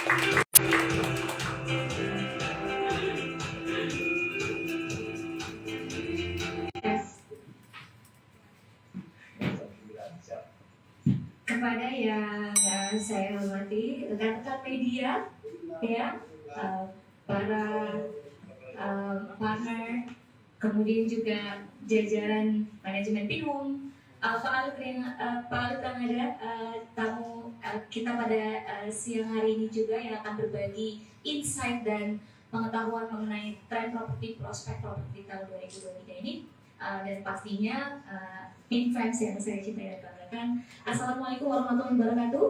Kepada yang saya hormati rekan-rekan media, ya, para partner, kemudian juga jajaran manajemen Pinhome, Pak Alif yang ada tamu kita pada siang hari ini juga yang akan berbagi insight dan pengetahuan mengenai tren properti, prospek properti tahun 2023 ini, dan pastinya Pinfans yang saya cintai dan banggakan. Assalamualaikum warahmatullahi wabarakatuh.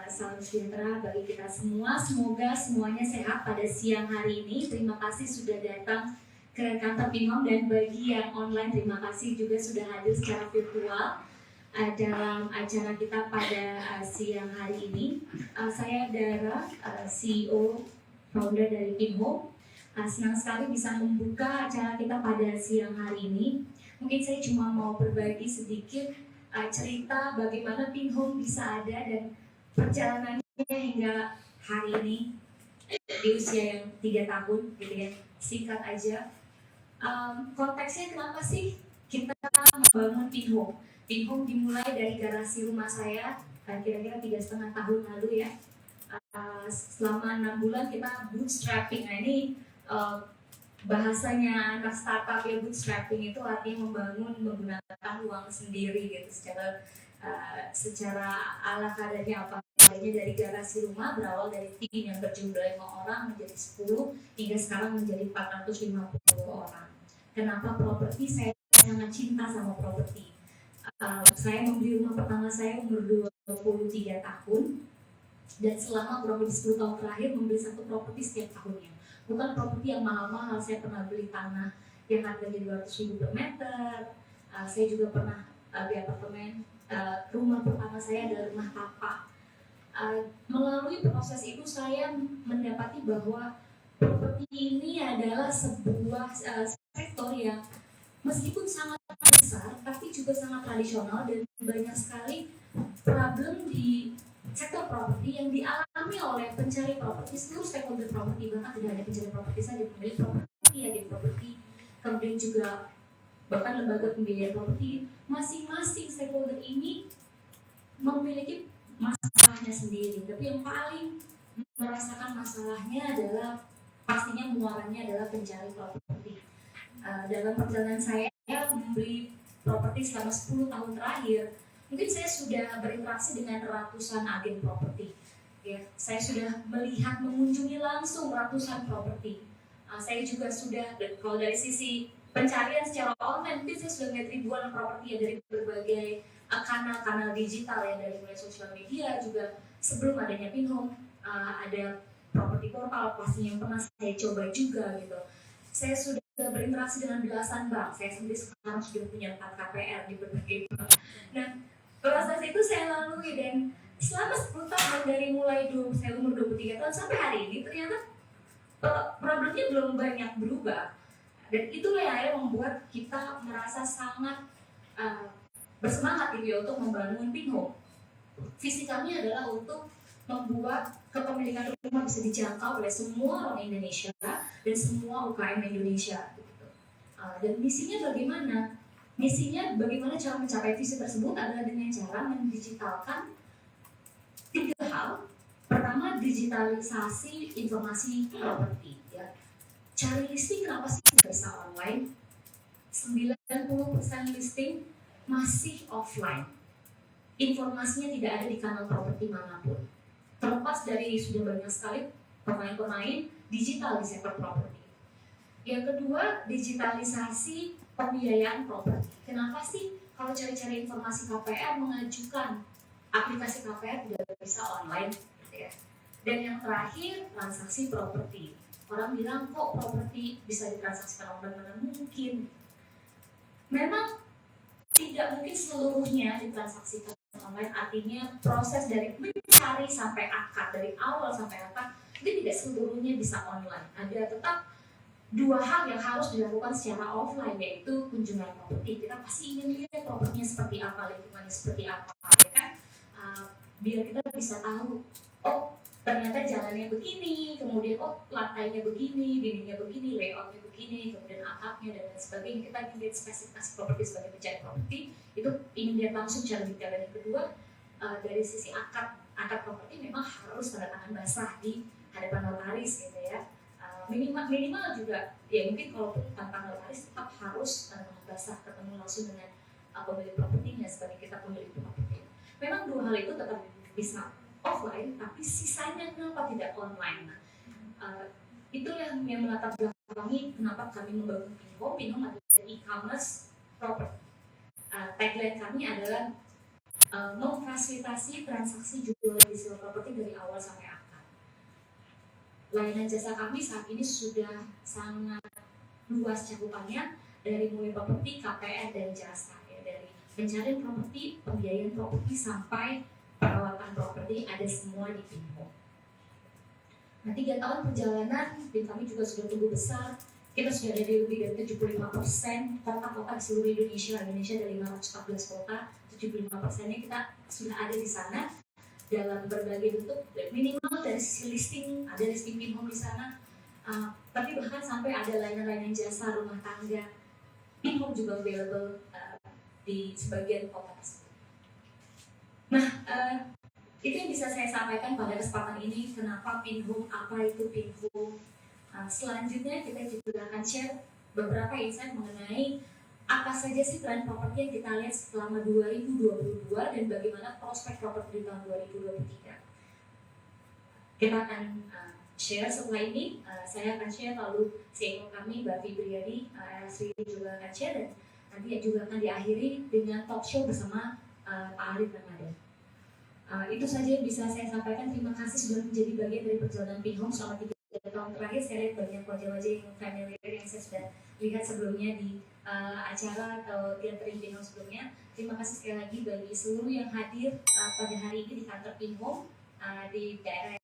Salam sejahtera bagi kita semua. Semoga semuanya sehat pada siang hari ini. Terima kasih sudah datang ke kantor Pinhome, dan bagi yang online terima kasih juga sudah hadir secara virtual dalam acara kita pada siang hari ini. Saya Dara, CEO founder dari Pinhome. Senang sekali bisa membuka acara kita pada siang hari ini. Mungkin saya cuma mau berbagi sedikit cerita bagaimana Pinhome bisa ada dan perjalanannya hingga hari ini di usia yang 3 tahun gitu ya. Singkat aja, konteksnya kenapa sih kita membangun Pinhome? Pinhome dimulai dari garasi rumah saya kira-kira 3,5 tahun lalu ya. Selama 6 bulan kita bootstrapping. Nah ini bahasanya anak startup ya, bootstrapping itu artinya membangun menggunakan uang sendiri gitu, secara ala kadarnya apa adanya, dari garasi rumah, berawal dari tim yang berjumlah 5 orang menjadi 10 hingga sekarang menjadi 450 orang. Kenapa properti? Saya sangat cinta sama properti. Saya membeli rumah pertama saya umur 23 tahun, dan selama kurang lebih 10 tahun terakhir membeli satu properti setiap tahunnya. Bukan properti yang mahal-mahal, saya pernah beli tanah yang harganya 200.000 per meter. Saya juga pernah di apartemen. Rumah pertama saya adalah rumah tapak. Melalui proses itu saya mendapati bahwa properti ini adalah sebuah sektor yang meskipun sangat besar, tapi juga sangat tradisional, dan banyak sekali problem di sektor properti yang dialami oleh pencari properti, seluruh stakeholder properti, bahkan tidak hanya pencari properti saja, pemilik properti, agen properti, kemudian juga bahkan lembaga pembiayaan properti. Masing-masing stakeholder ini memiliki masalahnya sendiri, tapi yang paling merasakan masalahnya adalah pastinya muaranya adalah pencari properti. Dalam perjalanan saya membeli properti selama 10 tahun terakhir, mungkin saya sudah berinteraksi dengan ratusan agen properti. Ya, saya sudah melihat, mengunjungi langsung ratusan properti. Saya juga sudah, kalau dari sisi pencarian secara online, mungkin saya sudah melihat ribuan properti ya, dari berbagai kanal-kanal digital ya, dari mulai sosial media juga. Sebelum adanya Pinhome, ada properti portal pastinya yang pernah saya coba juga gitu. Saya sudah berinteraksi dengan belasan bank. Saya sendiri sekarang sudah punya 4 KPR di berbagai bank. Nah, proses itu saya lalui, dan selama 10 tahun dari mulai saya umur 23 tahun sampai hari ini, ternyata problemnya belum banyak berubah. Dan itulah yang akhirnya membuat kita merasa sangat bersemangat gitu ya, untuk membangun Pinhome. Visi kami adalah untuk membuat kepemilikan rumah bisa dijangkau oleh semua orang Indonesia dan semua UKM Indonesia gitu. Dan misinya bagaimana? Misinya bagaimana cara mencapai visi tersebut adalah dengan cara mendigitalkan 3 hal. Pertama, digitalisasi informasi properti ya. Cari listing kenapa sih bisa online? 90% listing masih offline. Informasinya tidak ada di kanal properti manapun. Terlepas dari sudah banyak sekali pemain-pemain digital di sektor properti. Yang kedua, digitalisasi pembiayaan properti. Kenapa sih kalau cari-cari informasi KPR mengajukan aplikasi KPR tidak bisa online gitu ya. Dan yang terakhir, transaksi properti. Orang bilang kok properti bisa ditransaksikan online? Mana mungkin. Memang tidak mungkin seluruhnya ditransaksikan online, artinya proses dari mencari sampai akad, dari awal sampai akad, itu tidak seluruhnya bisa online. Ada tetap 2 hal yang harus dilakukan secara offline, yaitu kunjungan properti. Kita pasti ingin lihat propertinya seperti apa, lingkungannya seperti apa, ya kan? biar kita bisa tahu, oh ternyata jalannya begini, kemudian oh lantainya begini, dindingnya begini, layoutnya begini, kemudian atapnya dan lain sebagainya. Kita ingin lihat spesifikasi properti sebagai pencari properti, itu ingin lihat langsung cara detail. Dan yang kedua, dari sisi akad properti memang harus tanda tangan basah di hadapan notaris gitu ya. Minimal juga ya mungkin kalaupun tanpa notaris tetap harus tanda tangan basah, ketemu langsung dengan pemilik propertinya sebagai kita pemilik properti. Memang dua hal itu tetap bisa offline, tapi sisanya kenapa tidak online? Itu yang melatar belakangi kenapa kami membangun Pinhome. Pinhome adalah e-commerce property. Tagline kami adalah memfasilitasi transaksi jual beli sewa properti dari awal sampai akhir. Layanan jasa kami saat ini sudah sangat luas cakupannya, dari mulai properti, KPR, dan jasa ya, dari pencarian properti, pembiayaan properti, sampai perawatan properti ada semua di Pinhome. Nah, 3 tahun perjalanan, tim kami juga sudah tumbuh besar. Kita sudah ada di lebih dari 75% kota-kota di seluruh Indonesia. Indonesia ada 514 kota, 75%-nya kita sudah ada di sana dalam berbagai bentuk. Minimal dari sisi listing, ada listing Pinhome di sana. Tapi bahkan sampai ada layanan-layanan jasa rumah tangga, Pinhome juga available di sebagian kota tersebut. Nah, itu yang bisa saya sampaikan pada kesempatan ini. Kenapa Pinhome, apa itu Pinhome. Selanjutnya kita juga akan share beberapa insight mengenai apa saja sih tren properti yang kita lihat selama 2022 dan bagaimana prospek properti di tahun 2023. Kita akan share setelah ini. Saya akan share, lalu CEO kami Mbak Fibriani LSV juga akan share, dan nanti juga akan diakhiri dengan talk show bersama Pak Arif Ramadan. Itu saja yang bisa saya sampaikan. Terima kasih sudah menjadi bagian dari perjalanan Pinhome selama 3 tahun terakhir. Saya lihat banyak wajah-wajah yang familiar yang saya sudah lihat sebelumnya di acara atau gathering Pinhome sebelumnya. Terima kasih sekali lagi bagi seluruh yang hadir pada hari ini di kantor Pinhome di daerah